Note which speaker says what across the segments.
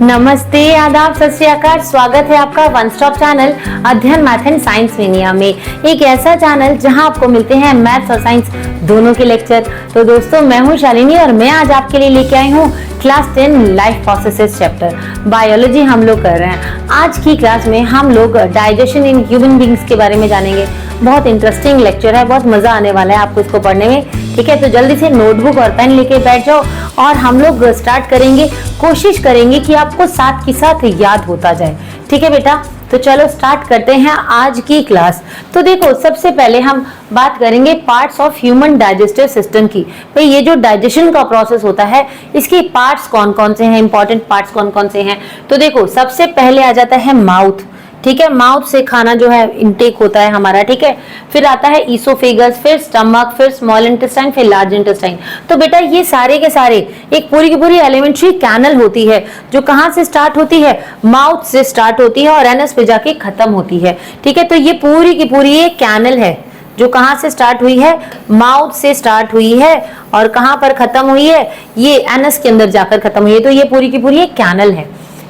Speaker 1: नमस्ते, आदाब, सत श्री अकाल। स्वागत है आपका वन स्टॉप चैनल अध्ययन मैथ एंड साइंस मीनिया में। एक ऐसा चैनल जहां आपको मिलते हैं मैथ्स और साइंस दोनों के लेक्चर। तो दोस्तों, मैं हूं शालिनी और मैं आज आपके लिए लेके आई हूं class 10 life processes chapter biology हम लोग कर रहे हैं। आज की क्लास में हम लोग डाइजेशन इन ह्यूमन बींग्स के बारे में जानेंगे। बहुत इंटरेस्टिंग लेक्चर है, बहुत मजा आने वाला है आपको इसको पढ़ने में। ठीक है, तो जल्दी से नोटबुक और पेन लेके बैठ जाओ और हम लोग स्टार्ट करेंगे। कोशिश करेंगे कि आपको साथ के साथ याद होता जाए। ठीक है बेटा, तो चलो स्टार्ट करते हैं आज की क्लास। तो देखो, सबसे पहले हम बात करेंगे parts of human digestive system की। भाई, ये जो डाइजेशन का प्रोसेस होता है, इसके पार्ट्स कौन कौन से हैं, इंपॉर्टेंट पार्ट्स कौन कौन से हैं। तो देखो, सबसे पहले आ जाता है माउथ। ठीक है, माउथ से खाना जो है इनटेक होता है हमारा। ठीक है, फिर आता है ईसोफेगस, फिर स्टमक, फिर स्मॉल इंटेस्टाइन, फिर लार्ज इंटेस्टाइन। तो बेटा, ये सारे के सारे एक पूरी की पूरी एलिमेंट्री कैनल होती है जो कहां से स्टार्ट होती है, माउथ से स्टार्ट होती है और एनस पे जाके खत्म होती है। ठीक है, तो ये पूरी की पूरी एक कैनल है जो कहां से स्टार्ट हुई है, माउथ से स्टार्ट हुई है और कहां पर खत्म हुई है, ये एनस के अंदर जाकर खत्म हुई है। तो ये पूरी की पूरी एक कैनल है।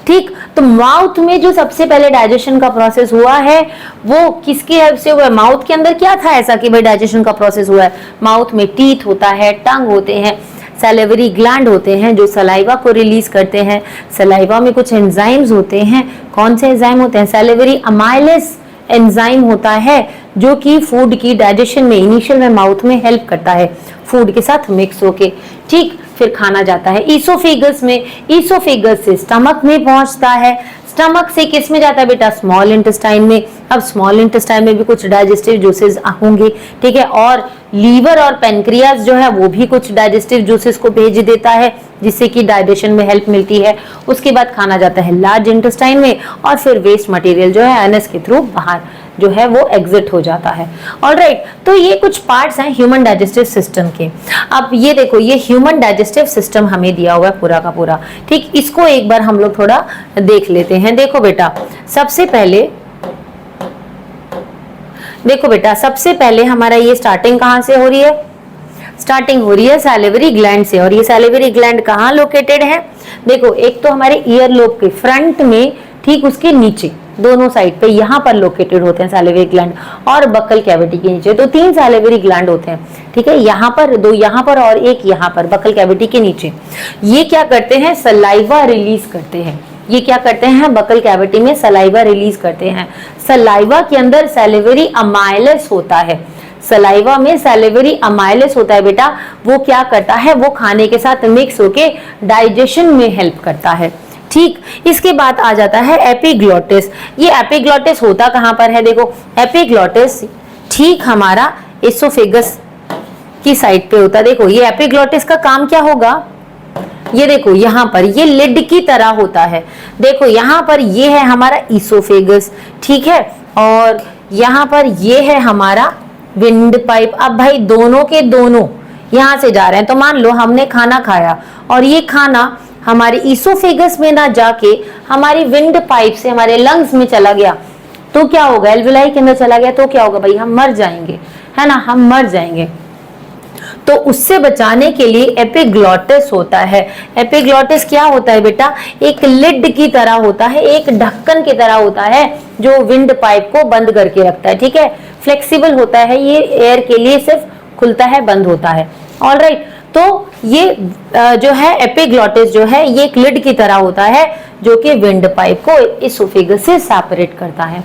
Speaker 1: ठीक, तो माउथ में जो सबसे पहले डाइजेशन का प्रोसेस हुआ है वो किसकी हेल्प से हुआ है? माउथ के अंदर क्या था ऐसा कि भाई डाइजेशन का प्रोसेस हुआ है? माउथ में टीथ होता है, टंग होते हैं, सैलिवरी ग्लैंड होते हैं जो सलाइवा को रिलीज करते हैं। सलाइवा में कुछ एंजाइम्स होते हैं। कौन से एंजाइम होते हैं? सैलिवरी अमाइलेस एंजाइम होता है जो कि फूड की डाइजेशन में इनिशियल में माउथ में हेल्प करता है, फूड के साथ मिक्स होके। ठीक, फिर खाना जाता है ईसोफेगस में, ईसोफेगस से स्टमक में पहुंचता है, स्टमक से किस में जाता है बेटा? स्मॉल इंटेस्टाइन में। अब स्मॉल इंटेस्टाइन में भी कुछ डाइजेस्टिव जूसेस होंगे। ठीक है, और लीवर और पेनक्रियाज जो है वो भी कुछ डाइजेस्टिव जूसेस को भेज देता है जिससे कि डाइजेशन में हेल्प मिलती है। उसके बाद खाना जाता है लार्ज इंटेस्टाइन में और फिर वेस्ट मटेरियल जो है एनस के थ्रू बाहर जो है वो एग्जिट हो जाता है। ऑलराइट, तो ये कुछ पार्ट्स हैं ह्यूमन डाइजेस्टिव सिस्टम के। अब ये देखो, ये ह्यूमन डाइजेस्टिव सिस्टम हमें दिया हुआ है पूरा का पूरा। ठीक, इसको एक बार हम लोग थोड़ा देख लेते हैं। देखो बेटा, सबसे पहले हमारा ये स्टार्टिंग कहां से हो रही है? स्टार्टिंग हो रही है सैलिवरी ग्लैंड से। और ये सैलिवरी ग्लैंड कहां लोकेटेड है? देखो, एक तो हमारे ईयर लोब के फ्रंट में, ठीक उसके नीचे दोनों साइड पे यहाँ पर लोकेटेड होते हैं सैलिवरी ग्लैंड, और बक्कल कैविटी के नीचे। तो 3 सैलिवरी ग्लैंड होते हैं। ठीक है, यहाँ पर 2 यहाँ पर और एक यहाँ पर बक्कल कैविटी के नीचे। ये क्या करते हैं? सलाइवा रिलीज करते हैं। ये क्या करते हैं? बक्कल कैविटी में सलाइवा रिलीज करते हैं। सलाइवा के अंदर सैलिवरी अमाइलेस होता है। सलाइवा में सैलिवरी अमाइलेस होता है बेटा। वो क्या करता है? वो खाने के साथ मिक्स होके डाइजेशन में हेल्प करता है। ठीक, इसके बाद आ जाता है एपिग्लोटिस। ये एपिग्लोटिस होता कहां पर है? देखो, एपिग्लोटिस ठीक हमारा एसोफेगस की साइड पे होता है। देखो, ये एपिग्लोटिस का काम क्या होगा? ये देखो, यहाँ पर ये लिड की तरह होता है। देखो, यहाँ पर ये है हमारा ईसोफेगस, ठीक है, और यहाँ पर ये है हमारा विंड पाइप। अब भाई दोनों के दोनों यहाँ से जा रहे हैं। तो मान लो हमने खाना खाया और ये खाना हमारे ईसोफेगस में ना जाके हमारी विंड पाइप से हमारे लंग्स में चला गया तो क्या होगा? एल्विलाई के अंदर चला गया तो क्या होगा भाई? हम मर जाएंगे, है ना, हम मर जाएंगे। तो उससे बचाने के लिए एपिग्लोटिस होता है। एपिग्लोटिस क्या होता है बेटा? एक लिड की तरह होता है, एक ढक्कन की तरह होता है जो विंड पाइप को बंद करके रखता है। ठीक है, फ्लेक्सिबल होता है, ये एयर के लिए सिर्फ खुलता है, बंद होता है। ऑलराइट, तो ये जो है एपिग्लोटिस जो है ये एक लिड की तरह होता है जो कि विंड पाइप को एसोफेगस से सेपरेट करता है।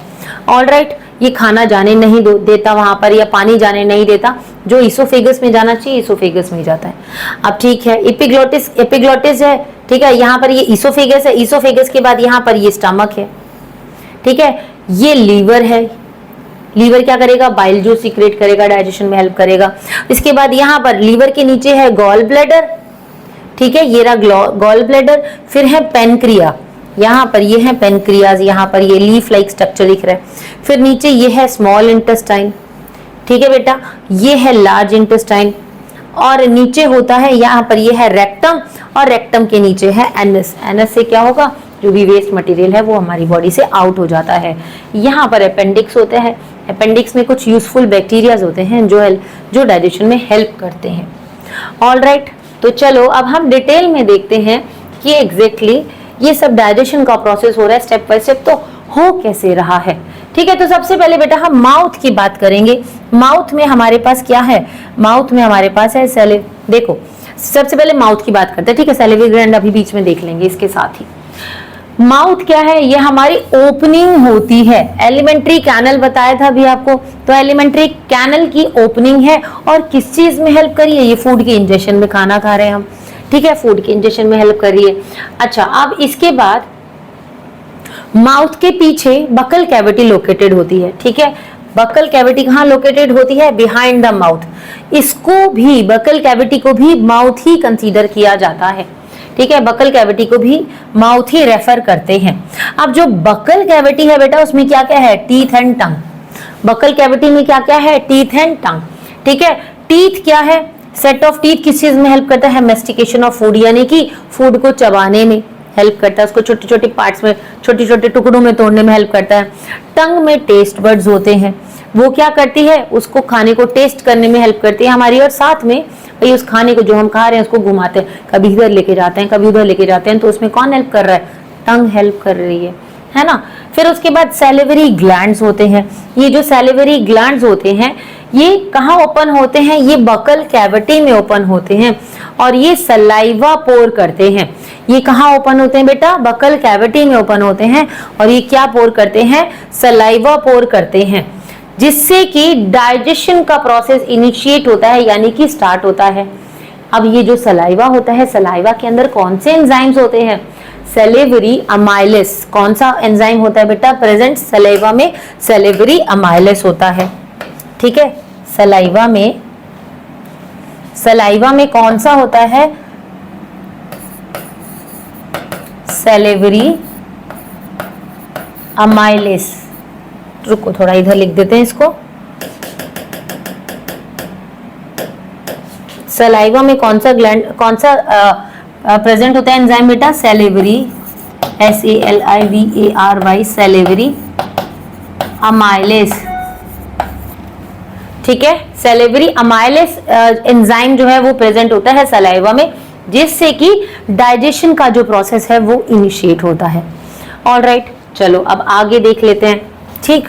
Speaker 1: ऑलराइट, ये खाना जाने नहीं देता वहां पर, या पानी जाने नहीं देता। जो ईसोफेगस में जाना चाहिए ईसोफेगस में जाता है। अब ठीक है, एपिग्लोटिस है। ठीक है, यहाँ पर ये ईसोफेगस है। ईसोफेगस के बाद यहाँ पर ये स्टमक है। ठीक है, ये लीवर है। लीवर क्या करेगा? बाइल जूस सीक्रेट करेगा, डाइजेशन में हेल्प करेगा। इसके बाद यहाँ पर लीवर के नीचे है गॉल ब्लैडर। ठीक है, ये रहा गॉल ब्लैडर। फिर है पेनक्रिया, यहाँ पर ये है पेनक्रियाज, यहाँ पर ये लीफ लाइक स्ट्रक्चर दिख रहा है। फिर नीचे ये है स्मॉल इंटेस्टाइन। ठीक है बेटा, ये है लार्ज इंटेस्टाइन और नीचे होता है यहाँ पर ये है रेक्टम, और रेक्टम के नीचे है एनस। एनस से क्या होगा? जो भी वेस्ट मटेरियल है वो हमारी बॉडी से आउट हो जाता है। यहाँ पर अपेंडिक्स होते हैं। अपेंडिक्स में कुछ यूजफुल बैक्टीरियाज होते हैं जो डाइजेशन में हेल्प करते हैं। ऑलराइट, तो चलो अब हम डिटेल में देखते हैं कि एग्जैक्टली ये सब डाइजेशन का प्रोसेस हो रहा है स्टेप बाय स्टेप। तो हो कैसे रहा है, ठीक है। तो सबसे पहले बेटा हम माउथ की बात करेंगे। माउथ में हमारे पास क्या है, माउथ में हमारे पास है देखो सबसे पहले माउथ की बात करते हैं, ठीक है। सैलिवरी ग्लैंड अभी बीच में देख लेंगे इसके साथ ही। माउथ क्या है, ये हमारी ओपनिंग होती है। एलिमेंट्री कैनल बताया था अभी आपको, तो एलिमेंट्री कैनल की ओपनिंग है और किस चीज में हेल्प करी है, ये फूड के इंजेक्शन में, खाना खा रहे हैं हम, ठीक है, फूड के इंजेक्शन में हेल्प कर रही है। अच्छा, अब इसके बाद माउथ के पीछे बकल कैविटी लोकेटेड होती है, ठीक है। बकल कैविटी कहाँ लोकेटेड होती है, बिहाइंड द माउथ। इसको भी, बकल कैविटी को भी माउथ ही कंसीडर किया जाता है, ठीक है। बकल कैविटी को भी माउथ ही रेफर करते हैं। अब जो बकल कैविटी है बेटा, उसमें क्या क्या है, teeth and tongue. Buccal cavity में क्या क्या है, टीथ एंड टंग, ठीक है। टीथ क्या है, सेट ऑफ टीथ किस चीज में हेल्प करता है, मेस्टिकेशन ऑफ फूड, यानी कि फूड को चबाने में हेल्प करता है, उसको छोटे छोटे पार्ट्स में, छोटे छोटे टुकड़ों में तोड़ने में हेल्प करता है। टंग में टेस्ट बड्स होते हैं, वो क्या करती है, उसको खाने को टेस्ट करने में हेल्प करती है हमारी, और साथ में भाई उस खाने को जो हम खा रहे हैं उसको घुमाते हैं, कभी इधर लेके जाते हैं, कभी उधर लेके जाते हैं, तो उसमें कौन हेल्प कर रहा है, टंग हेल्प कर रही है ना। फिर उसके बाद सैलिवरी ग्लैंड्स होते हैं। ये जो सैलिवरी ग्लैंड्स होते हैं ये कहाँ ओपन होते हैं, ये बकल कैविटी में ओपन होते हैं और ये सलाइवा पोर करते हैं। ये कहाँ ओपन होते हैं बेटा, बकल कैविटी में ओपन होते हैं और ये क्या पोर करते हैं, सलाइवा पोर करते हैं, जिससे कि डाइजेशन का प्रोसेस इनिशिएट होता है, यानी कि स्टार्ट होता है। अब ये जो सलाइवा होता है, सलाइवा के अंदर कौन से एंजाइम्स होते हैं, सैलिवरी अमाइलेस। कौन सा एंजाइम होता है बेटा प्रेजेंट सलाइवा में, सैलिवरी अमाइलेस होता है, ठीक है। सलाइवा में कौन सा होता है, सैलिवरी अमाइलेस। रुको थोड़ा इधर लिख देते हैं इसको। सलाइवा में कौन सा ग्लैंड, कौन सा प्रेजेंट होता है एंजाइम बेटा, सैलिवरी, SALIVARY, सैलिवरी अमाइलेस, ठीक है। सैलिवरी अमाइलेस एंजाइम जो है वो प्रेजेंट होता है सलाइवा में, जिससे कि डाइजेशन का जो प्रोसेस है वो इनिशिएट होता है। ऑलराइट, चलो अब आगे देख लेते हैं, ठीक।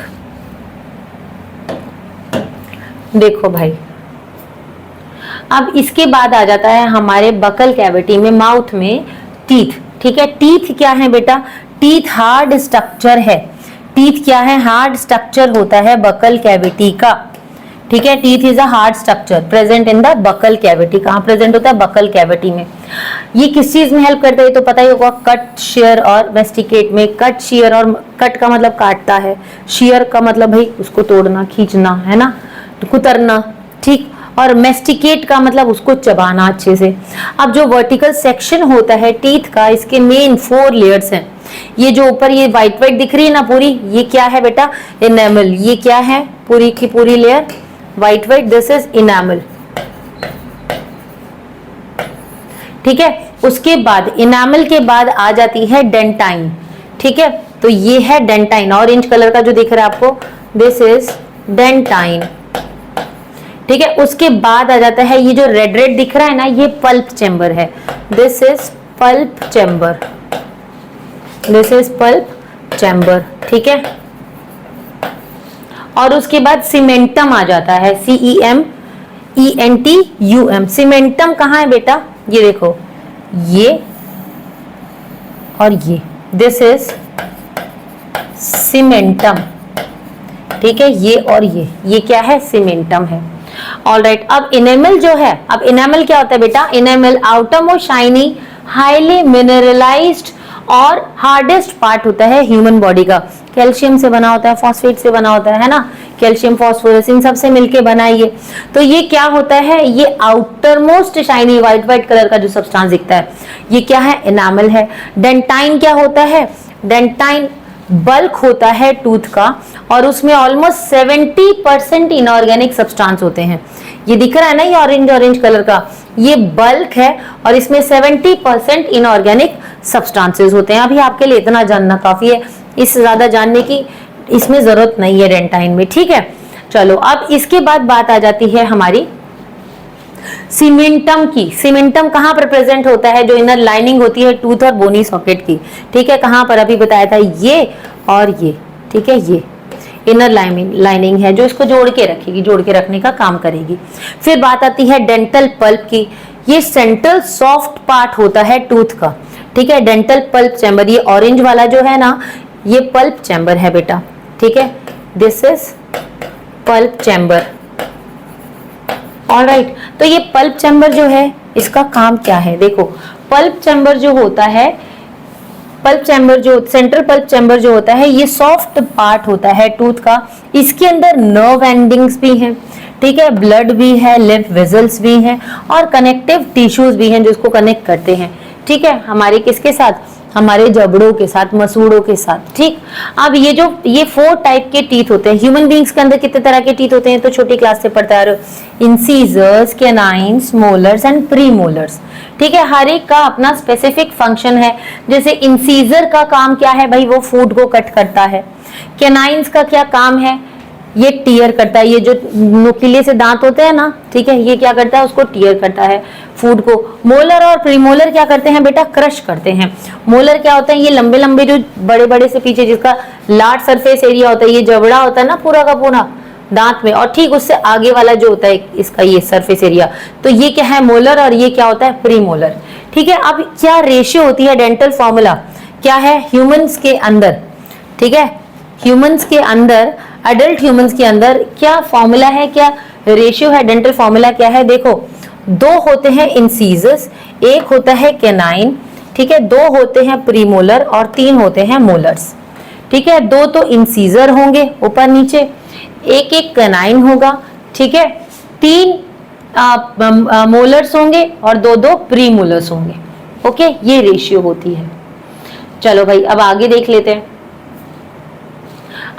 Speaker 1: देखो भाई, अब इसके बाद आ जाता है हमारे बकल कैविटी में, माउथ में टीथ, ठीक है। टीथ क्या है बेटा, टीथ हार्ड स्ट्रक्चर है। टीथ क्या है, हार्ड स्ट्रक्चर होता है बकल कैविटी का, ठीक है। Teeth is a hard structure present in the buccal cavity. कहाँ प्रेजेंट होता है, बकल कैविटी में। ये किस चीज में हेल्प करता है, तो पता ही होगा, कट, शेयर और मेस्टिकेट में। कट, शेयर, और कट का मतलब काटता है, शेयर का मतलब भाई उसको तोड़ना, खींचना, है ना, कुतरना, ठीक। और मेस्टिकेट का मतलब उसको चबाना अच्छे से। अब जो वर्टिकल सेक्शन होता है टीथ का, इसके मेन 4 लेयर्स हैं। ये जो ऊपर ये व्हाइट व्हाइट दिख रही है ना पूरी, ये क्या है बेटा, इनेमल। ये क्या है, पूरी की पूरी layer white white, this is enamel, ठीक है। उसके बाद इनेमल के बाद आ जाती है डेंटाइन, ठीक है। तो ये है डेंटाइन, ऑरेंज कलर का जो दिख रहा है आपको, दिस इज डेंटाइन, ठीक है। उसके बाद आ जाता है ये जो रेड रेड दिख रहा है ना, ये पल्प चैम्बर है, this is pulp chamber, this is pulp chamber, ठीक है। और उसके बाद सीमेंटम आ जाता है, CEMENTUM। सीमेंटम कहाँ है बेटा, ये देखो, ये और दिस इज सीमेंटम, ठीक है। ये और ये क्या है, सीमेंटम है। ऑलराइट, अब इनेमल जो है, अब इनेमल क्या होता है बेटा, enamel outer most shiny, highly mineralised और हार्डेस्ट पार्ट होता है ह्यूमन बॉडी का। कैल्शियम से बना होता है, फॉस्फेट से बना होता है ना, कैल्शियम, फॉस्फोरस, इन सब से मिलके बना है ये। तो ये क्या होता है, ये outer most shiny white white colour का जो सब्सटेंस दिखता है, ये क्या है, इनेमल है। डेंटाइन क्या होता है, डेंटाइन बल्क होता है टूथ का, और उसमें ऑलमोस्ट 70% इनऑर्गेनिक सब्सटेंस होते हैं। ये दिख रहा है ना, ये ऑरेंज ऑरेंज कलर का, ये बल्क है और इसमें 70% इनऑर्गेनिक सब्सटेंसेस होते हैं। अभी आपके लिए इतना जानना काफी है, इससे ज्यादा जानने की इसमें जरूरत नहीं है डेंटाइन में, ठीक है। चलो अब इसके बाद बात आ जाती है हमारी सीमेंटम की, सीमेंटम कहाँ पर प्रेजेंट होता है, जो इनर लाइनिंग होती है टूथ और बोनी सॉकेट की, ठीक है, कहाँ पर अभी बताया था, ये और ये, ठीक है, ये इनर लाइनिंग है जो इसको जोड़ के रखेगी, जोड़ के रखने का काम करेगी। फिर बात आती है डेंटल पल्प की, ये सेंट्रल सॉफ्ट पार्ट होता है टूथ का, ठीक है, डेंटल पल्प चैम्बर, ये ऑरेंज वाला जो है ना, ये पल्प चैम्बर है बेटा, ठीक है, this is pulp chamber, alright. तो ये पल्प चैम्बर जो है इसका काम क्या है, देखो पल्प चैम्बर जो होता है, पल्प चैम्बर जो सेंट्रल पल्प चैम्बर जो होता है, ये सॉफ्ट पार्ट होता है टूथ का, इसके अंदर नर्व एंडिंग्स भी हैं, ठीक है, ब्लड भी है, लिम्फ वेजल्स भी हैं और कनेक्टिव टिश्यूज भी हैं जो इसको कनेक्ट करते हैं, ठीक है, हमारे किसके साथ, हमारे जबड़ों के साथ, मसूड़ों के साथ, ठीक। अब ये 4 टाइप के टीथ होते हैं। ह्यूमन बींग्स के अंदर कितने तरह के टीथ होते हैं तो छोटी क्लास से पढ़ता है, incisors, canines, molars and premolars, ठीक है, हर एक का अपना स्पेसिफिक फंक्शन है। जैसे इंसीजर का काम क्या है भाई, वो फूड को कट करता है। कैनाइन्स का क्या काम है, ये टीयर करता है, ये जो नुकीले से दांत होते हैं ना, ठीक है, ये क्या करता है, उसको टीयर करता है फूड को। मोलर और प्रीमोलर क्या करते हैं बेटा, क्रश करते हैं। मोलर क्या होता है, ये लंबे लंबे जो बड़े बड़े से पीछे जिसका लार्ज सरफेस एरिया होता है, ये जबड़ा होता है ना पूरा का पूरा दांत में, और ठीक उससे आगे वाला जो होता है इसका ये सरफेस एरिया, तो ये क्या है मोलर और ये क्या होता है प्रीमोलर, ठीक है। अब क्या रेशियो होती है, डेंटल फॉर्मूला क्या है ह्यूमंस के अंदर, ठीक है, ह्यूमंस के अंदर, एडल्ट ह्यूमंस के अंदर क्या फॉर्मूला है, क्या रेशियो है, डेंटल फॉर्मूला क्या है, देखो 2 होते हैं इंसीजर्स, 1 होता है कैनाइन, ठीक है, 2 होते हैं प्रीमोलर और 3 होते हैं मोलर्स, ठीक है। 2 तो इंसीजर होंगे ऊपर नीचे, 1 कैनाइन होगा, ठीक है, 3 मोलर्स होंगे और 2 प्रीमोलर्स होंगे, ओके, ये रेशियो होती है। चलो भाई अब आगे देख लेते हैं।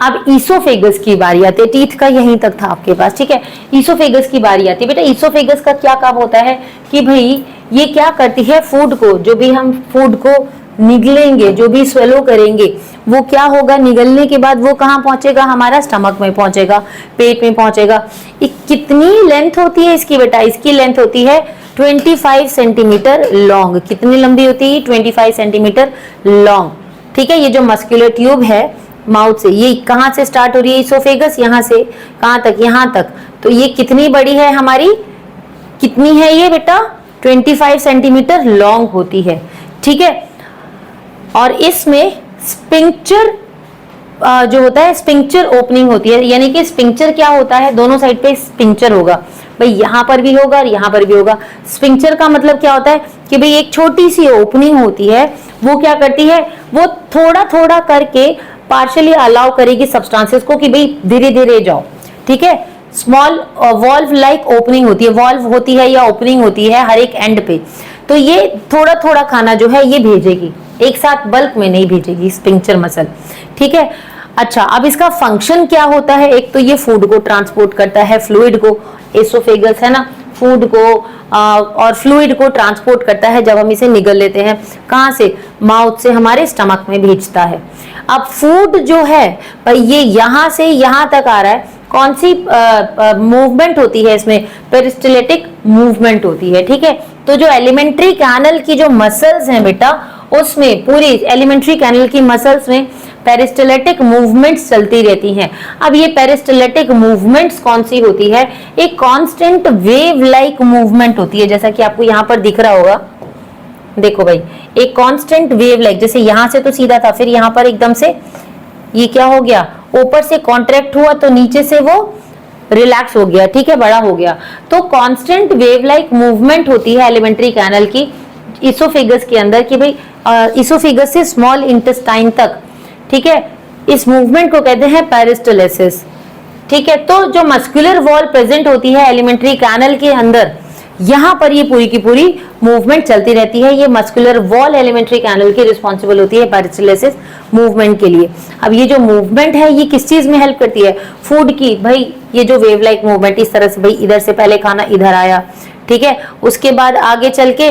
Speaker 1: अब ईसोफेगस की बारी आती है, टीथ का यहीं तक था आपके पास, ठीक है, ईसोफेगस की बारी आती है। बेटा ईसोफेगस का क्या काम होता है कि भाई ये क्या करती है, फूड को, जो भी हम फूड को निगलेंगे, जो भी स्वेलो करेंगे, वो क्या होगा, निगलने के बाद वो कहाँ पहुंचेगा, हमारा स्टमक में पहुंचेगा, पेट में पहुंचेगा। कितनी लेंथ होती है इसकी बेटा, इसकी लेंथ होती है 25 सेंटीमीटर लॉन्ग। कितनी लंबी होती है, 25 सेंटीमीटर लॉन्ग, ठीक है। ये जो मस्कुलर ट्यूब है माउथ से, ये कहाँ से स्टार्ट हो रही है, ईसोफेगस, यहाँ से कहाँ तक, यहाँ तक, तो ये कितनी बड़ी है हमारी, कितनी है ये बेटा, 25 सेंटीमीटर लॉन्ग होती है, ठीक है। और इसमें स्पिंक्चर जो होता है, स्पिंक्चर ओपनिंग होती है, यानी कि स्पिंक्चर क्या होता है, दोनों साइड पे स्पिंक्चर होगा भाई, यहाँ पर भी होगा और यहाँ पर भी होगा। स्पिंक्चर का मतलब क्या होता है कि भाई एक छोटी सी ओपनिंग होती है, वो क्या करती है, वो थोड़ा थोड़ा करके पार्शियली अलाउ करेगी सब्सटेंसेस को कि भाई धीरे धीरे जाओ, ठीक है। स्मॉल वॉल्व लाइक ओपनिंग होती है, वॉल्व होती है या ओपनिंग होती है हर एक एंड पे, तो ये थोड़ा थोड़ा खाना जो है ये भेजेगी, एक साथ बल्क में नहीं भेजेगी स्पिंक्चर मसल, ठीक है। अच्छा, अब इसका फंक्शन क्या होता है, एक तो ये फूड को ट्रांसपोर्ट करता है, फ्लूइड को, एसोफेगस है ना, फूड को और फ्लूइड को ट्रांसपोर्ट करता है जब हम इसे निगल लेते हैं, कहाँ से, माउथ से हमारे स्टमक में भेजता है। अब फूड जो है भाई ये यहाँ से यहाँ तक आ रहा है, कौन सी मूवमेंट होती है इसमें, पेरिस्टलेटिक मूवमेंट होती है, ठीक है। तो जो एलिमेंट्री कैनल की जो मसल्स हैं बेटा, उसमें पूरी एलिमेंट्री कैनल की मसल्स में पेरिस्टलेटिक मूवमेंट्स चलती रहती हैं। अब ये पेरिस्टलेटिक मूवमेंट्स कौन सी होती है, एक कांस्टेंट वेव लाइक मूवमेंट होती है, जैसा कि आपको यहाँ पर दिख रहा होगा, देखो भाई एक कांस्टेंट वेव लाइक, जैसे यहाँ से तो सीधा था, फिर यहाँ पर एकदम से ये क्या हो गया, ऊपर से कॉन्ट्रैक्ट हुआ तो नीचे से वो रिलैक्स हो गया, ठीक है, बड़ा हो गया। तो कांस्टेंट वेव लाइक मूवमेंट होती है एलिमेंट्री कैनल की इसोफेगस के अंदर, कि भाई इसोफेगस से स्मॉल इंटेस्टाइन तक, ठीक है। इस मूवमेंट को कहते हैं पेरिस्टलेसिस, ठीक है। तो जो मस्कुलर वॉल प्रेजेंट होती है एलिमेंट्री कैनल के अंदर, यहाँ पर ये पूरी की पूरी मूवमेंट चलती रहती है। ये मस्कुलर वॉल एलिमेंट्री कैनल की रिस्पॉन्सिबल होती है पेरिस्टलेसिस मूवमेंट के लिए। अब ये जो मूवमेंट है ये किस चीज में हेल्प करती है, फूड की, भाई ये जो वेव लाइक मूवमेंट, इस तरह से भाई इधर से पहले खाना इधर आया, ठीक है, उसके बाद आगे चल के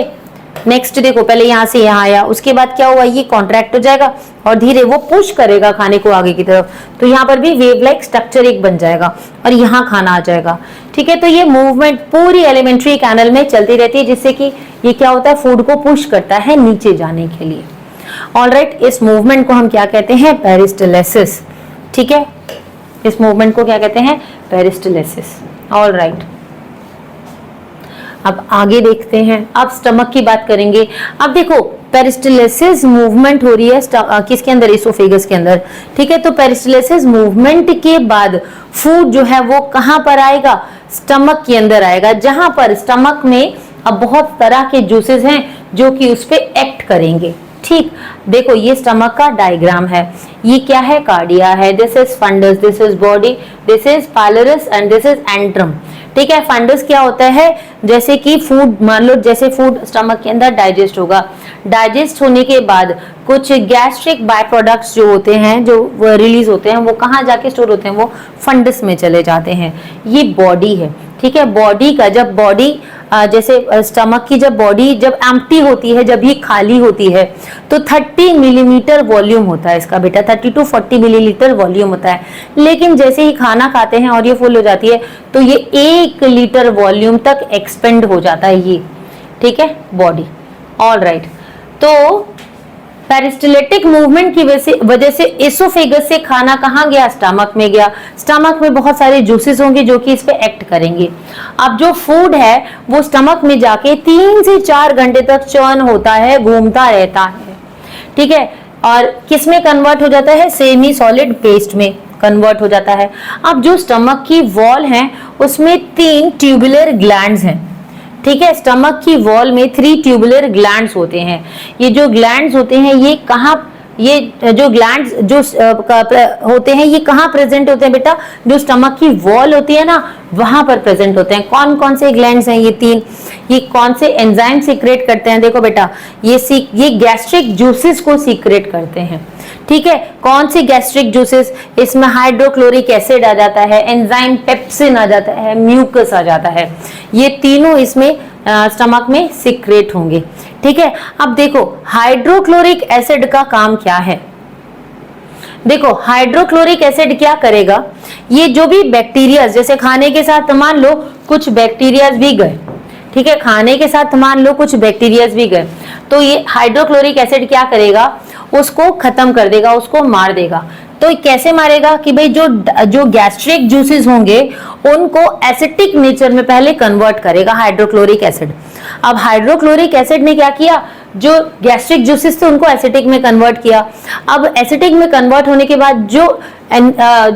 Speaker 1: नेक्स्ट देखो, पहले यहाँ से यहाँ आया, उसके बाद क्या हुआ, ये कॉन्ट्रैक्ट हो जाएगा और धीरे वो पुश करेगा खाने को आगे की तरफ, तो यहाँ पर भी वेव लाइक स्ट्रक्चर एक बन जाएगा और यहाँ खाना आ जाएगा। ठीक है, तो ये मूवमेंट पूरी एलिमेंट्री कैनल में चलती रहती है, जिससे कि ये क्या होता है, फूड को पुश करता है नीचे जाने के लिए। ऑलराइट, इस मूवमेंट को हम क्या कहते हैं, पेरिस्टलेसिस। ठीक है, इस मूवमेंट को क्या कहते हैं, पेरिस्टलेसिस। ऑलराइट, अब आगे देखते हैं, अब स्टमक की बात करेंगे। अब देखो, पेरिस्टलेसिस मूवमेंट हो रही है किसके अंदर, इसोफेगस के अंदर। ठीक है, तो पेरिस्टलेसिस मूवमेंट के बाद फूड जो है वो कहां पर आएगा, स्टमक के अंदर आएगा, जहां पर स्टमक में अब बहुत तरह के जूसेस हैं जो कि उस पे एक्ट करेंगे। ठीक, देखो ये स्टमक का डायग्राम है, ये क्या है, कार्डिया है, this is fundus, this is body, this is pylorus and this is antrum. ठीक है, फंडस क्या होता है, जैसे कि फूड, मान लो जैसे फूड स्टमक के अंदर डाइजेस्ट होगा, डाइजेस्ट होने के बाद कुछ गैस्ट्रिक बाय प्रोडक्ट्स जो होते हैं, जो रिलीज होते हैं, वो कहाँ जाके स्टोर होते हैं, वो फंडस में चले जाते हैं। ये बॉडी है। ठीक है, बॉडी का जब बॉडी जैसे स्टमक की जब बॉडी जब एम्प्टी होती है, जब ये खाली होती है, तो 30 मिलीमीटर वॉल्यूम होता है इसका बेटा, 30 to 40 मिलीलीटर वॉल्यूम होता है। लेकिन जैसे ही खाना खाते हैं और ये फुल हो जाती है, तो ये 1 लीटर वॉल्यूम तक एक्सपेंड हो जाता है ये। ठीक है, बॉडी। ऑलराइट, तो पेरिस्टलेटिक मूवमेंट की वजह से एसोफेगस से खाना कहाँ गया, स्टमक में गया। स्टमक में बहुत सारे जूसेस होंगे जो कि इस पे एक्ट करेंगे। अब जो फूड है वो स्टमक में जाके 3 से 4 घंटे तक चर्न होता है, घूमता रहता है। ठीक है, और किस में कन्वर्ट हो जाता है, सेमी सॉलिड पेस्ट में कन्वर्ट हो जाता है। अब जो स्टमक की वॉल है उसमें 3 ट्यूबुलर ग्लैंड्स हैं। ठीक है, स्टमक की वॉल में 3 ट्यूबुलर ग्लैंड्स होते हैं। ये जो ग्लैंड्स होते हैं ये कहाँ, ये जो ग्लैंड्स जो होते हैं ये कहाँ प्रेजेंट होते हैं बेटा, जो स्टमक की वॉल होती है ना वहां पर प्रेजेंट होते हैं। कौन कौन से ग्लैंड्स हैं, ये 3। ये कौन से एंजाइम सीक्रेट करते हैं, देखो बेटा, ये गैस्ट्रिक जूसेस को सीक्रेट करते हैं। ठीक है, कौन सी गैस्ट्रिक जूसेस, इसमें हाइड्रोक्लोरिक एसिड आ जाता है, एंजाइम पेप्सिन आ जाता है, म्यूकस आ जाता है, ये तीनों इसमें स्टमक में सीक्रेट होंगे। ठीक है, अब देखो हाइड्रोक्लोरिक एसिड का काम क्या है, देखो हाइड्रोक्लोरिक एसिड क्या करेगा, ये जो भी बैक्टीरिया, जैसे खाने के साथ मान लो कुछ बैक्टीरिया भी गए, ठीक है, खाने के साथ मान लो कुछ बैक्टीरिया भी गए, तो ये हाइड्रोक्लोरिक एसिड क्या करेगा, उसको खत्म कर देगा, उसको मार देगा। तो कैसे मारेगा कि भाई जो गैस्ट्रिक जूसेस होंगे उनको एसिटिक नेचर में पहले कन्वर्ट करेगा हाइड्रोक्लोरिक एसिड। अब हाइड्रोक्लोरिक एसिड ने क्या किया, जो गैस्ट्रिक जूसेस थे उनको एसिटिक में कन्वर्ट किया। अब एसिटिक में कन्वर्ट होने के बाद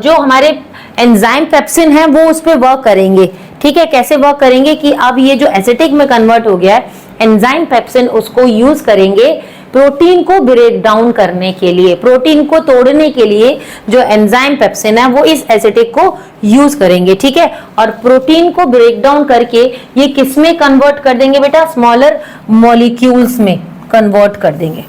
Speaker 1: जो हमारे एंजाइम पेप्सिन है वो उस पर वर्क करेंगे। ठीक है, कैसे वर्क करेंगे कि अब ये जो एसिटिक में कन्वर्ट हो गया है, एंजाइम पेप्सिन उसको यूज करेंगे प्रोटीन को ब्रेक डाउन करने के लिए, प्रोटीन को तोड़ने के लिए जो एंजाइम पेप्सिन है वो इस एसिटिक को यूज करेंगे। ठीक है, और प्रोटीन को ब्रेक डाउन करके ये किस में कन्वर्ट कर देंगे बेटा, स्मॉलर मॉलिक्यूल्स में कन्वर्ट कर देंगे।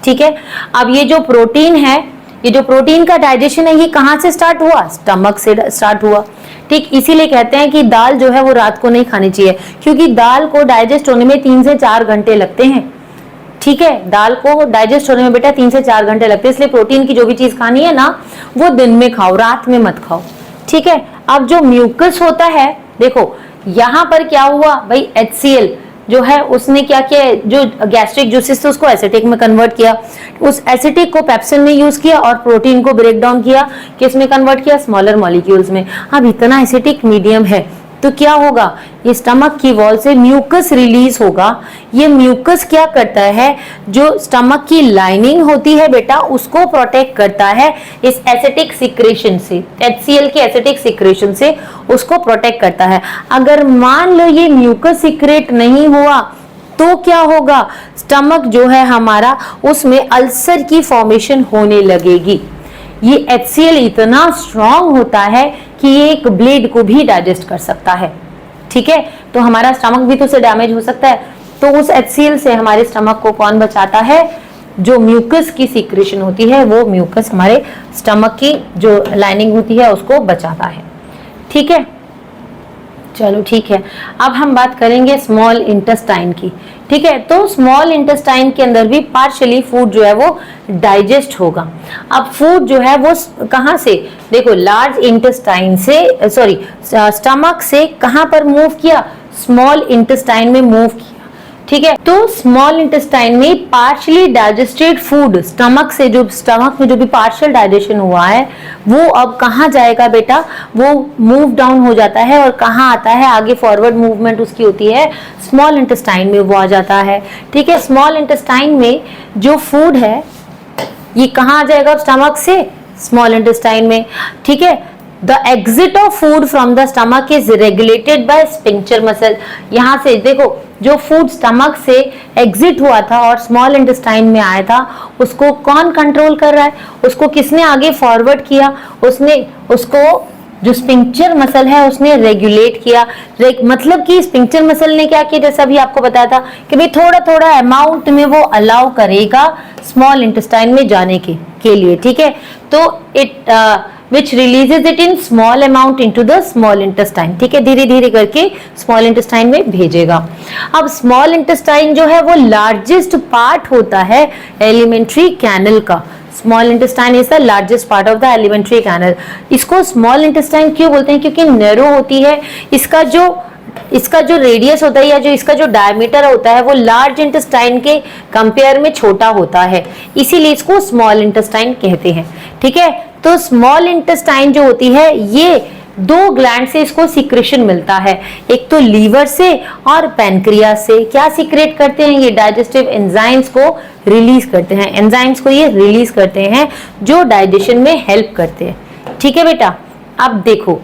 Speaker 1: ठीक है, अब ये जो प्रोटीन है, ये जो प्रोटीन का डाइजेशन है ये कहां से स्टार्ट हुआ, स्टमक से स्टार्ट हुआ। ठीक, इसीलिए कहते हैं कि दाल जो है वो रात को नहीं खानी चाहिए, क्योंकि दाल को डाइजेस्ट होने में 3 से 4 घंटे लगते हैं। ठीक है, दाल को डाइजेस्ट होने में बेटा 3 से 4 घंटे लगते हैं, इसलिए प्रोटीन की जो भी चीज खानी है ना वो दिन में खाओ, रात में मत खाओ। ठीक है, अब जो म्यूकस होता है, देखो यहाँ पर क्या हुआ भाई, HCl जो है उसने क्या किया, जो गैस्ट्रिक जूसेस थे उसको एसिटिक में कन्वर्ट किया, उस एसिटिक को पेप्सिन में यूज किया और प्रोटीन को ब्रेक डाउन किया, किस में कन्वर्ट किया, स्मॉलर मॉलिक्यूल्स में। अब इतना एसिटिक मीडियम है तो क्या होगा, ये स्टमक की वॉल से म्यूकस रिलीज होगा। ये म्यूकस क्या करता है, जो स्टमक की लाइनिंग होती है बेटा उसको प्रोटेक्ट करता है इस एसिटिक सिक्रेशन से, HCl के एसिटिक सिक्रेशन से उसको प्रोटेक्ट करता है। अगर मान लो ये म्यूकस सिक्रेट नहीं हुआ तो क्या होगा, स्टमक जो है हमारा उसमें अल्सर की फॉर्मेशन होने लगेगी। ये HCl इतना स्ट्रांग होता है कि ये एक ब्लेड को भी डाइजेस्ट कर सकता है। ठीक है, तो हमारा स्टमक भी तो से डैमेज हो सकता है, तो उस HCl से हमारे स्टमक को कौन बचाता है, जो म्यूकस की सीक्रेशन होती है वो म्यूकस हमारे स्टमक की जो लाइनिंग होती है उसको बचाता है। ठीक है, चलो ठीक है, अब हम बात करेंगे स्मॉल इंटेस्टाइन की। ठीक है, तो स्मॉल इंटेस्टाइन के अंदर भी पार्शियली फूड जो है वो डाइजेस्ट होगा। अब फूड जो है वो कहां से, देखो लार्ज इंटेस्टाइन से, सॉरी स्टमक से कहां पर मूव किया, स्मॉल इंटेस्टाइन में मूव किया। ठीक है, तो स्मॉल इंटेस्टाइन में पार्शियली डाइजेस्टेड फूड, स्टमक में जो भी पार्शियल डाइजेशन हुआ है वो अब कहां जाएगा बेटा, वो मूव डाउन हो जाता है और कहां आता है, आगे फॉरवर्ड मूवमेंट उसकी होती है स्मॉल इंटेस्टाइन में, वो आ जाता है। ठीक है, स्मॉल इंटेस्टाइन में जो फूड है ये कहां आ जाएगा, स्टमक से स्मॉल इंटेस्टाइन में। ठीक है, The exit of food from the stomach is regulated by sphincter muscle। यहाँ से देखो जो फूड स्टमक से एग्जिट हुआ था और स्मॉल इंटेस्टाइन में आया था, उसको कौन कंट्रोल कर रहा है, उसको किसने आगे फॉरवर्ड किया, उसको जो स्फिंक्टर मसल है उसने रेगुलेट किया। मतलब कि स्फिंक्टर मसल ने क्या किया, जैसा भी आपको बताया था कि भाई थोड़ा थोड़ा अमाउंट में वो अलाउ करेगा स्मॉल इंटेस्टाइन में जाने के लिए। ठीक है, तो it which releases it in small amount into the small intestine। ठीक है, धीरे धीरे करके स्मॉल इंटेस्टाइन में भेजेगा। अब स्मॉल इंटेस्टाइन जो है वो लार्जेस्ट पार्ट होता है एलिमेंट्री कैनल का। Small intestine is the largest part of the alimentary canal. इसको स्मॉल इंटेस्टाइन क्यों बोलते हैं, क्योंकि नैरो होती है। इसका जो रेडियस होता है या जो इसका जो डायमीटर होता है वो लार्ज इंटेस्टाइन के कंपेयर में छोटा होता है, इसीलिए इसको स्मॉल इंटेस्टाइन कहते हैं। ठीक है, तो स्मॉल इंटेस्टाइन जो होती है ये दो ग्लैंड से इसको सिक्रेशन मिलता है, एक तो लीवर से और पैनक्रियास से। क्या सिक्रेट करते हैं, ये डाइजेस्टिव एंजाइम्स को रिलीज करते हैं, एंजाइम्स को ये रिलीज करते हैं जो डाइजेशन में हेल्प करते हैं। ठीक है बेटा, अब देखो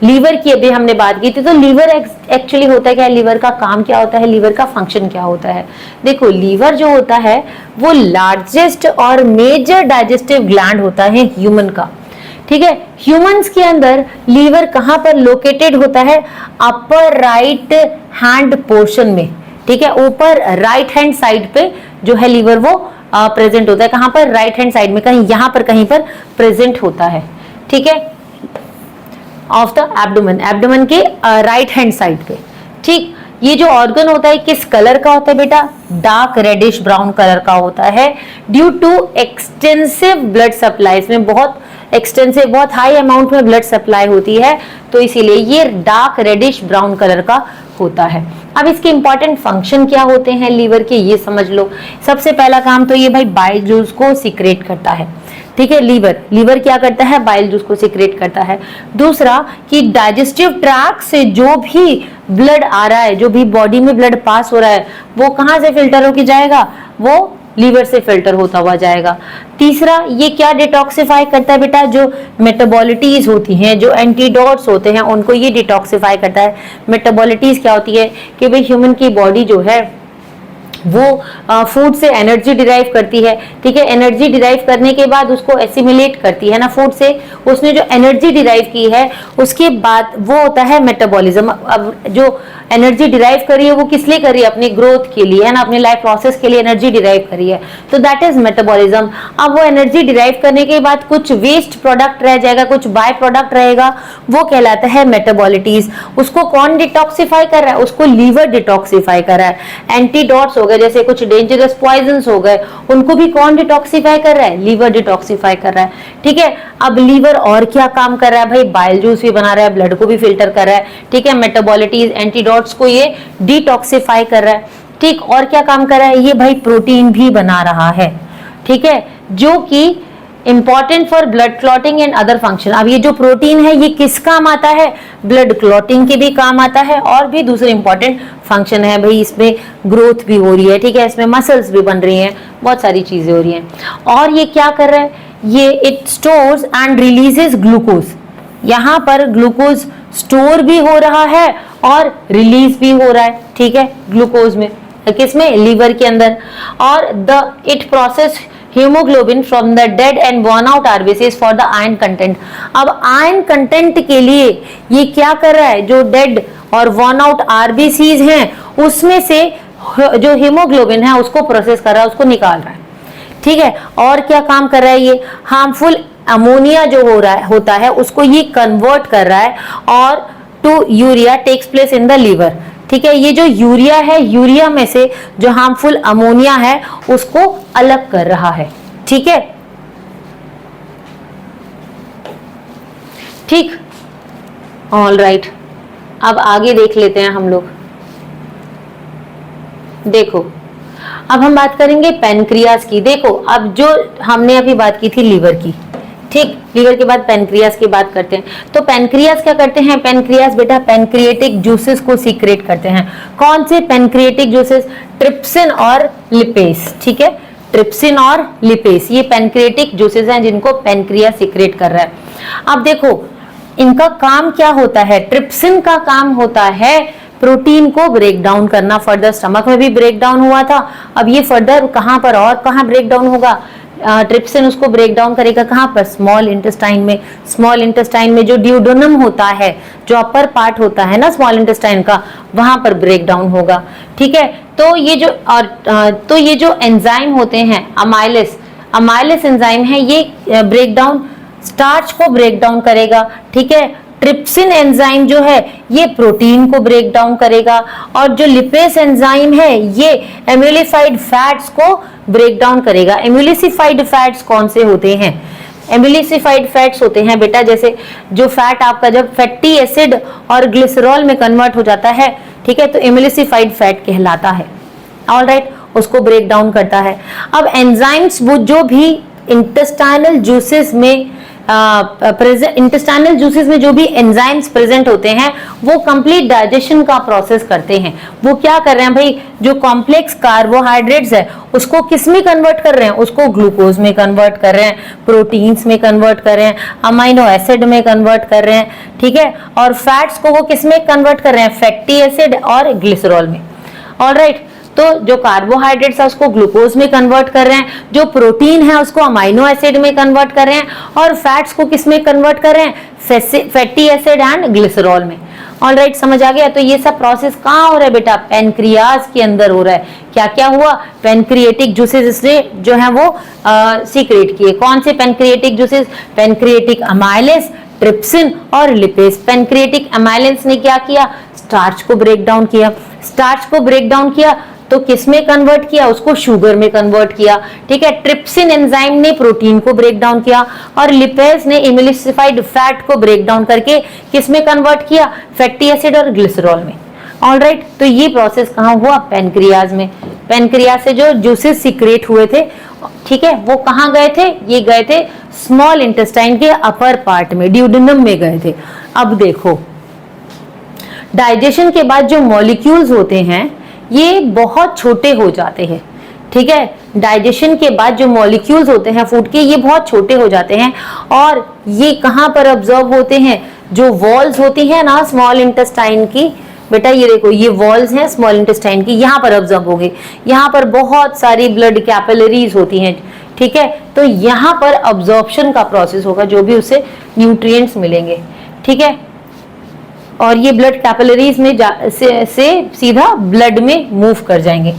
Speaker 1: लीवर की अभी हमने बात की थी, तो लीवर एक्चुअली होता है क्या, लीवर का काम क्या होता है, लीवर का फंक्शन क्या होता है। देखो लीवर जो होता है वो लार्जेस्ट और मेजर डाइजेस्टिव ग्लैंड होता है ह्यूमन का। ठीक है, ह्यूमंस के अंदर लीवर कहां पर लोकेटेड होता है, अपर राइट हैंड पोर्शन में। ठीक है, ऊपर राइट हैंड साइड पे जो है लीवर वो प्रेजेंट होता है। कहां पर, राइट हैंड साइड में, कहीं यहां पर कहीं पर प्रेजेंट होता है। ठीक है, ऑफ द एब्डोमेन के राइट हैंड साइड पे। ठीक, ये जो ऑर्गन होता है किस कलर का होता है बेटा, डार्क रेडिश ब्राउन कलर का होता है, due to extensive blood supply. इसमें बहुत एक्सटेंसिव, बहुत हाई अमाउंट में ब्लड सप्लाई होती है, तो इसीलिए ये डार्क रेडिश ब्राउन कलर का होता है। अब इसके इंपॉर्टेंट फंक्शन क्या होते हैं लीवर के, ये समझ लो। सबसे पहला काम तो ये भाई बाइल जूस को सिक्रेट करता है। ठीक है, लीवर क्या करता है, बाइल जूस को सिक्रेट करता है। दूसरा कि डाइजेस्टिव ट्रैक्ट से जो भी ब्लड आ रहा है, जो भी बॉडी में ब्लड पास हो रहा है, वो कहां से फिल्टर होके जाएगा, वो लीवर से फिल्टर होता हुआ जाएगा। तीसरा, ये क्या डिटॉक्सिफाई करता है बेटा, जो मेटाबॉलिटीज होती हैं, जो एंटीडोट्स होते हैं, उनको ये डिटॉक्सिफाई करता है। मेटाबॉलिटीज क्या होती है कि भाई ह्यूमन की बॉडी जो है वो फूड से एनर्जी डिराइव करती है। ठीक है, एनर्जी डिराइव करने के बाद उसको एसिमिलेट करती है ना फूड से, उसने जो एनर्जी डिराइव की है उसके बाद वो होता है मेटाबॉलिज्म। अब जो एनर्जी डिराइव करी है वो किस लिए करी है, अपनी ग्रोथ के लिए, है ना, अपने लाइफ प्रोसेस के लिए एनर्जी डिराइव करी है, तो दैट इज मेटाबॉलिज्म। अब वो एनर्जी डिराइव करने के बाद कुछ वेस्ट प्रोडक्ट रह जाएगा, कुछ बाय प्रोडक्ट रहेगा, वो कहलाता है मेटाबॉलिटीज। उसको कौन डिटॉक्सिफाई कर रहा है, उसको लीवर डिटॉक्सिफाई कर रहा है। एंटीडोट्स हो गए, जैसे कुछ डेंजरस पॉइजन्स हो गए, उनको भी कौन डिटॉक्सिफाई कर रहा है, लीवर डिटॉक्सिफाई कर रहा है। ठीक है, अब लीवर और क्या काम कर रहा है भाई, बाइल जूस भी बना रहा है, ब्लड को भी फिल्टर कर रहा है। ठीक है, मेटाबॉलिटीज, एंटीडोट्स को ये डिटॉक्सिफाई कर रहा है। ठीक, और क्या काम कर रहा है, ये भाई प्रोटीन भी बना रहा है। ठीक है, जो कि important for blood clotting and other function. अब ये जो प्रोटीन है ये किस काम आता है, ब्लड क्लॉटिंग के भी काम आता है, और भी दूसरे इंपॉर्टेंट फंक्शन है भाई, इसमें ग्रोथ भी हो रही है। ठीक है, इसमें मसल्स भी बन रही हैं, बहुत सारी चीजें हो रही हैं। और ये क्या कर रहा है, ये it stores and releases glucose. यहाँ पर ग्लूकोज स्टोर भी हो रहा है और रिलीज भी हो रहा है। ठीक है, ग्लूकोज में, किसमें, लीवर के अंदर। और the it process haemoglobin from the dead and worn out RBCs for the iron content. अब आयरन कंटेंट के लिए ये क्या कर रहा है, जो डेड और वर्न आउट आरबीसीज हैं उसमें से जो हीमोग्लोबिन है उसको प्रोसेस कर रहा है, उसको निकाल रहा है। ठीक है, और क्या काम कर रहा है, ये हार्मफुल अमोनिया जो होता है उसको ये कन्वर्ट कर रहा है और to urea takes place in the liver. ठीक है, ये जो यूरिया है, यूरिया में से जो हार्मफुल अमोनिया है उसको अलग कर रहा है। ठीक है, ठीक, ऑल राइट। अब आगे देख लेते हैं हम लोग। देखो अब हम बात करेंगे पेनक्रियास की। देखो अब जो हमने अभी बात की थी लीवर की, ठीक, लीवर के बाद पेनक्रियास की बात करते हैं। तो पेनक्रियास क्या करते हैं? पेनक्रियास बेटा पेनक्रिएटिक जूसेस को सीक्रेट करते हैं। कौन से पेनक्रिएटिक जूसेस? ट्रिप्सिन और लिपेस। ठीक है, ट्रिप्सिन और लिपेस ये पेनक्रिएटिक जूसेस हैं जिनको पेनक्रियास सीक्रेट कर रहा है। अब देखो इनका काम क्या होता है? ट्रिप्सिन का काम होता है प्रोटीन को ब्रेक डाउन करना। फर्दर स्टमक में भी ब्रेक डाउन हुआ था, अब ये फर्दर कहां पर और कहां ब्रेक डाउन होगा? ट्रिप्सिन उसको ब्रेक डाउन करेगा कहां पर? स्मॉल इंटेस्टाइन में। स्मॉल इंटेस्टाइन में जो ड्यूडेनम होता है, जो अपर पार्ट होता है ना स्मॉल इंटेस्टाइन का, वहां पर ब्रेक डाउन होगा। ठीक है, तो ये जो एंजाइम होते हैं अमाइलेस एंजाइम है, ये ब्रेक डाउन स्टार्च को ब्रेक डाउन करेगा। ठीक है, ट्रिप्सिन एंजाइम जो है ये प्रोटीन को ब्रेक डाउन करेगा, और जो लिपेस एंजाइम है ये एम्यूलिफाइड फैट्स को ब्रेक डाउन करेगा। एम्यूलिसिफाइड फैट्स कौन से होते हैं? एम्यूलिसिफाइड फैट्स होते हैं बेटा जैसे जो फैट आपका जब फैटी एसिड और ग्लिसरॉल में कन्वर्ट हो जाता है, ठीक है, तो एम्यूलिसिफाइड फैट कहलाता है। ऑलराइट, उसको ब्रेक डाउन करता है। अब एंजाइम्स वो जो भी इंटेस्टाइनल जूसेस में इंटेस्टाइनल जूसेस में जो भी एंजाइम्स प्रेजेंट होते हैं वो कंप्लीट डाइजेशन का प्रोसेस करते हैं। वो क्या कर रहे हैं भाई? जो कॉम्प्लेक्स कार्बोहाइड्रेट्स है उसको किस में कन्वर्ट कर रहे हैं? उसको ग्लूकोज में कन्वर्ट कर रहे हैं, प्रोटीन्स में कन्वर्ट कर रहे हैं, अमाइनो एसिड में कन्वर्ट कर रहे हैं। ठीक है, और फैट्स को वो किस में कन्वर्ट कर रहे हैं? फैटी एसिड और ग्लिसरॉल में। ऑलराइट, तो जो कार्बोहाइड्रेट्स है उसको ग्लूकोज में कन्वर्ट कर रहे हैं, जो प्रोटीन है उसको अमाइनो एसिड में कन्वर्ट कर रहे हैं, और फैट्स को किस में कन्वर्ट कर रहे हैं? फैटी एसिड एंड ग्लिसरॉल में। ऑलराइट, समझ आ गया? तो ये सब प्रोसेस कहाँ हो रहा है बेटा? पेनक्रियाज के अंदर हो रहा है। क्या क्या हुआ? पेनक्रिएटिक जूसेस इसने जो है वो सीक्रेट किए। कौन से pancreatic juices? Pancreatic amylase, trypsin और लिपेस। पेनक्रिएटिक अमाइलेस ने क्या किया? स्टार्च को ब्रेक डाउन किया। स्टार्च को ब्रेक डाउन किया तो किस में कन्वर्ट किया? उसको शुगर में कन्वर्ट किया। ठीक है, ट्रिप्सिन एंजाइम ने प्रोटीन को ब्रेक डाउन किया, और लिपेस ने एम्यूलिसिफाइड फैट को ब्रेक डाउन करके किस में कन्वर्ट किया? फैटी एसिड और ग्लिसरॉल में। ऑलराइट, तो ये प्रोसेस कहाँ हुआ? पेनक्रियाज में। पेनक्रियाज से जो जूसेस सीक्रेट हुए थे, ठीक है, वो कहाँ गए थे? ये गए थे स्मॉल इंटेस्टाइन के अपर पार्ट में, ड्यूडेनम में गए थे। अब देखो डाइजेशन के बाद जो मॉलिक्यूल्स होते हैं ये बहुत छोटे हो जाते हैं। ठीक है, डाइजेशन के बाद जो मॉलिक्यूल्स होते हैं फूड के ये बहुत छोटे हो जाते हैं, और ये कहां पर ऑब्जर्व होते हैं? जो वॉल्स होती है ना स्मॉल इंटेस्टाइन की, बेटा ये देखो ये वॉल्स हैं स्मॉल इंटेस्टाइन की, यहाँ पर ऑब्जर्व होंगे। यहाँ पर बहुत सारी ब्लड कैपिलरीज होती हैं। ठीक है, तो यहाँ पर ऑब्जॉर्प्शन का प्रोसेस होगा, जो भी उससे न्यूट्रिएंट्स मिलेंगे। ठीक है, और ये ब्लड कैपिलरीज में से सीधा ब्लड में मूव कर जाएंगे।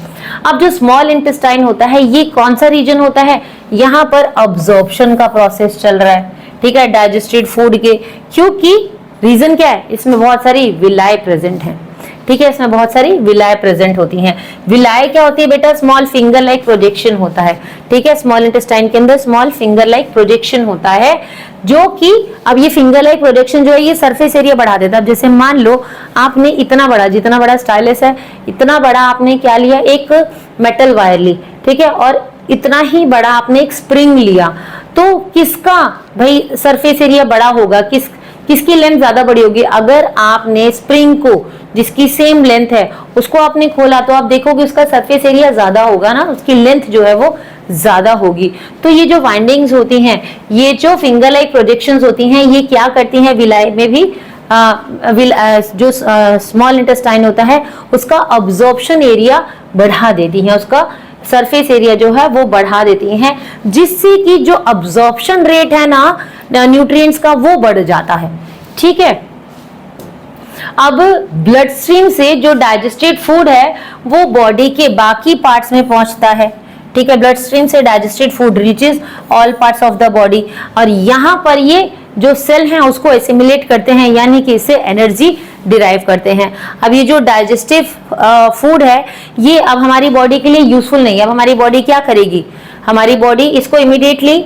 Speaker 1: अब जो स्मॉल इंटेस्टाइन होता है ये कौन सा रीजन होता है? यहाँ पर अब्जॉर्प्शन का प्रोसेस चल रहा है। ठीक है, डाइजेस्टेड फूड के, क्योंकि रीजन क्या है? इसमें बहुत सारी विलाय प्रेजेंट है। ठीक है, इसमें बहुत सारी विलाय प्रेजेंट होती हैं। विलाय क्या होती है बेटा? स्मॉल फिंगर लाइक प्रोजेक्शन होता है। ठीक है, स्मॉल इंटेस्टाइन के अंदर स्मॉल फिंगर लाइक प्रोजेक्शन होता है, जो कि अब ये फिंगर लाइक प्रोजेक्शन जो है ये सरफेस एरिया बढ़ा देता है। अब जैसे मान लो आपने इतना बड़ा, जितना बड़ा स्टाइलस है इतना बड़ा आपने क्या लिया? एक मेटल वायर ली। ठीक है, और इतना ही बड़ा आपने एक स्प्रिंग लिया, तो किसका भाई सरफेस एरिया बड़ा होगा? किसकी लेंथ ज्यादा बड़ी होगी? अगर आपने स्प्रिंग को जिसकी सेम लेंथ है उसको आपने खोला तो आप देखोगे उसका सरफेस एरिया ज्यादा होगा ना, उसकी लेंथ जो है वो ज्यादा होगी। तो ये जो वाइंडिंग्स होती हैं, ये जो फिंगर लाइक प्रोजेक्शंस होती हैं, ये क्या करती हैं? विलाय में भी जो स्मॉल इंटेस्टाइन होता है उसका अब्जॉर्प्शन एरिया बढ़ा देती हैं, उसका सरफेस एरिया जो है वो बढ़ा देती हैं, जिससे कि जो अब्जॉर्प्शन रेट है ना न्यूट्रिएंट्स का वो बढ़ जाता है। ठीक है, अब ब्लड स्ट्रीम से जो डाइजेस्टेड फूड है वो बॉडी के बाकी पार्ट्स में पहुंचता है। ठीक है। ब्लड स्ट्रीम से digested food reaches all parts of the body, और यहाँ पर ये जो सेल हैं उसको एसिमिलेट करते हैं, यानी कि इससे एनर्जी डिराइव करते हैं। अब ये जो डाइजेस्टिव फूड है ये अब हमारी बॉडी के लिए यूजफुल नहीं है। अब हमारी बॉडी क्या करेगी, हमारी बॉडी इसको immediately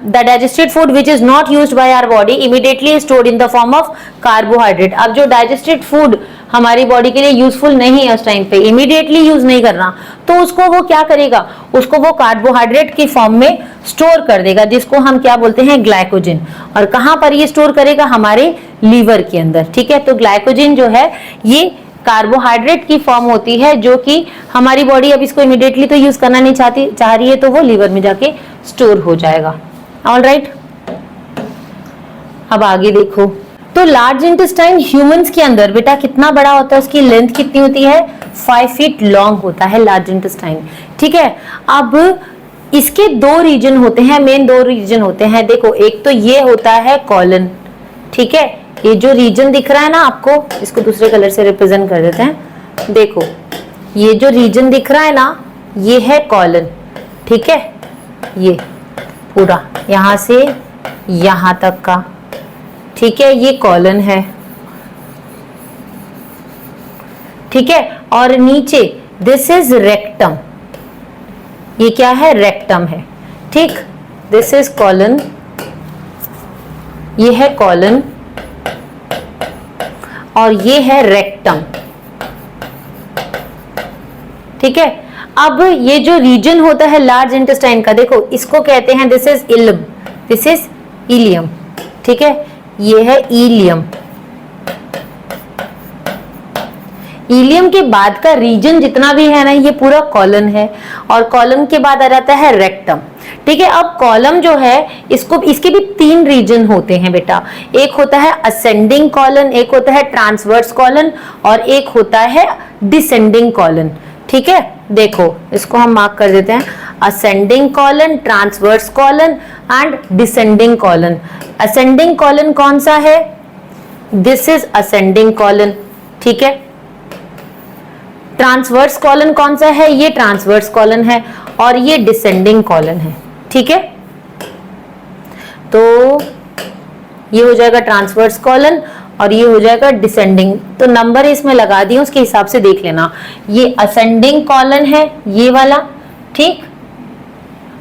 Speaker 1: the digested food which is not used by our body immediately is stored in the form of carbohydrate। अब जो digested food हमारी बॉडी के लिए यूजफुल नहीं है उस टाइम पे, इमीडिएटली यूज नहीं करना, तो उसको वो क्या करेगा, उसको वो कार्बोहाइड्रेट की फॉर्म में स्टोर कर देगा, जिसको हम क्या बोलते हैं, ग्लाइकोजन। और कहां पर ये स्टोर करेगा, हमारे लीवर के अंदर। ठीक है, तो ग्लाइकोजन जो है ये कार्बोहाइड्रेट की फॉर्म होती है, जो कि हमारी बॉडी अब इसको इमीडिएटली तो यूज करना नहीं चाह रही है, तो वो लीवर में जाके स्टोर हो जाएगा। ऑल राइट, अब आगे देखो, तो लार्ज इंटेस्टाइन ह्यूमंस के अंदर बेटा कितना बड़ा होता है, उसकी लेंथ कितनी होती है, 5 फीट लॉन्ग होता है लार्ज इंटेस्टाइन। ठीक है, अब इसके 2 रीजन होते हैं, मेन 2 रीजन होते हैं। देखो, एक तो ये होता है कॉलन। ठीक है, ये जो रीजन दिख रहा है ना आपको, इसको दूसरे कलर से रिप्रेजेंट कर देते हैं। देखो, ये जो रीजन दिख रहा है ना, ये है कॉलन। ठीक है, ये पूरा यहां से यहां तक का, ठीक है, ये कॉलन है। ठीक है, और नीचे दिस इज रेक्टम, ये क्या है, रेक्टम है। ठीक, दिस इज कॉलन, ये है कॉलन और ये है रेक्टम। ठीक है, अब ये जो रीजन होता है लार्ज इंटेस्टाइन का, देखो इसको कहते हैं दिस इज इल्म, दिस इज इलियम। ठीक है, ये है इलियम। इलियम के बाद का रीजन जितना भी है ना, ये पूरा कॉलन है, और कॉलन के बाद आ जाता है रेक्टम। ठीक है, अब कॉलम जो है इसको, इसके भी 3 रीजन होते हैं बेटा। एक होता है असेंडिंग कॉलन, एक होता है ट्रांसवर्स कॉलन, और एक होता है डिसेंडिंग कॉलन। ठीक है, देखो इसको हम मार्क कर देते हैं, ascending colon, transverse colon and descending colon. Ascending colon कौन सा है, दिस इज असेंडिंग कॉलन। ठीक है, ट्रांसवर्स कॉलन कौन सा है, ये ट्रांसवर्स कॉलन है, और ये डिसेंडिंग कॉलन है। ठीक है, तो ये हो जाएगा ट्रांसवर्स कॉलन और ये हो जाएगा डिसेंडिंग। तो नंबर इसमें लगा दिए, उसके हिसाब से देख लेना। ये असेंडिंग कॉलन है, ये वाला। ठीक,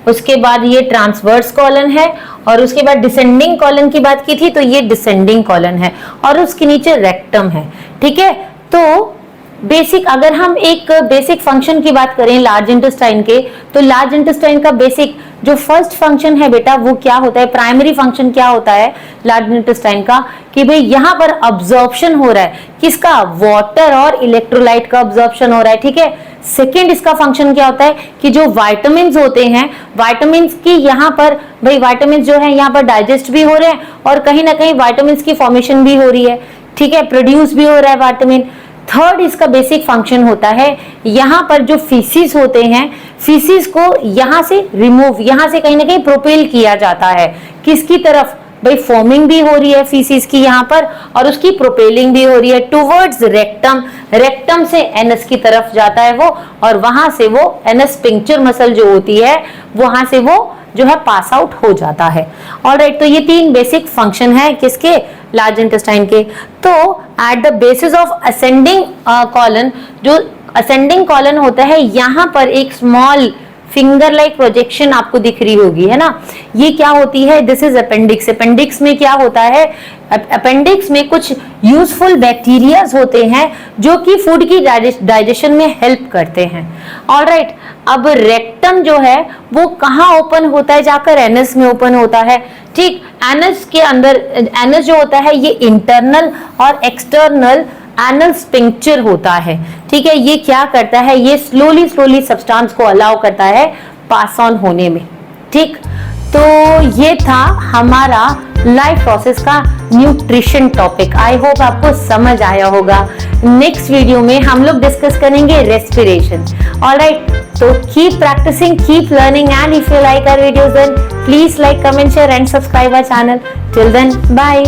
Speaker 1: उसके बाद ये ट्रांसवर्स कॉलन है, और उसके बाद डिसेंडिंग कॉलन की बात की थी तो ये डिसेंडिंग कॉलन है, और उसके नीचे रेक्टम है। ठीक है, तो बेसिक, अगर हम एक बेसिक फंक्शन की बात करें लार्ज इंटेस्टाइन के, तो लार्ज इंटेस्टाइन का बेसिक जो फर्स्ट फंक्शन है बेटा, वो क्या होता है, प्राइमरी फंक्शन क्या होता है लार्ज इंटेस्टाइन का, कि भाई यहाँ पर अब्जॉर्प्शन हो रहा है, किसका, वाटर और इलेक्ट्रोलाइट का अब्जॉर्प्शन हो रहा है। ठीक है, सेकेंड इसका फंक्शन क्या होता है कि जो वाइटामिन होते हैं, वाइटामिन की यहाँ पर भाई वाइटामिन जो है यहाँ पर डाइजेस्ट भी हो रहे हैं, और कहीं ना कहीं वाइटामिन की फॉर्मेशन भी हो रही है। ठीक है, प्रोड्यूस भी हो रहा है वाइटामिन। थर्ड इसका बेसिक फंक्शन होता है, यहाँ पर जो फीसिस होते हैं, फीसिस को यहाँ से रिमूव, यहाँ से कहीं ना कहीं प्रोपेल किया जाता है, किसकी तरफ, भाई फॉर्मिंग भी हो रही है फीसिस की यहाँ पर, और उसकी प्रोपेलिंग भी हो रही है टुवर्ड्स रेक्टम। रेक्टम से एनस की तरफ जाता है वो, और वहां से वो एनस पिंक्चर मसल जो होती है, वहां से वो जो है पास आउट हो जाता है। ऑलराइट, तो ये 3 बेसिक फंक्शन है किसके, लार्ज इंटेस्टाइन के। तो at the basis of ascending colon, जो असेंडिंग कॉलन होता है, यहाँ पर एक स्मॉल फिंगर लाइक प्रोजेक्शन आपको दिख रही होगी, है ना, ये क्या होती है, दिस इज अपेंडिक्स। अपेंडिक्स में क्या होता है, अपेंडिक्स में कुछ यूजफुल बैक्टीरियाज होते हैं जो कि फूड की डाइजेशन में हेल्प करते हैं। ऑलराइट, अब रेक्टम जो है वो कहाँ ओपन होता है, जाकर एनस में ओपन होता है। ठीक, एनस के अंदर, एनस जो होता है ये इंटरनल और एक्सटर्नल एनल स्पिंक्चर होता है। ठीक है, ये क्या करता है, ये स्लोली स्लोली सब्सटेंस को अलाउ करता है पास ऑन होने में। ठीक, तो ये था हमारा लाइफ प्रोसेस का न्यूट्रिशन टॉपिक। आई होप आपको समझ आया होगा। नेक्स्ट वीडियो में हम लोग डिस्कस करेंगे रेस्पिरेशन। ऑलराइट, तो keep practising, keep learning, and if you like our videos then please like, comment, share and subscribe our channel. Till then, bye.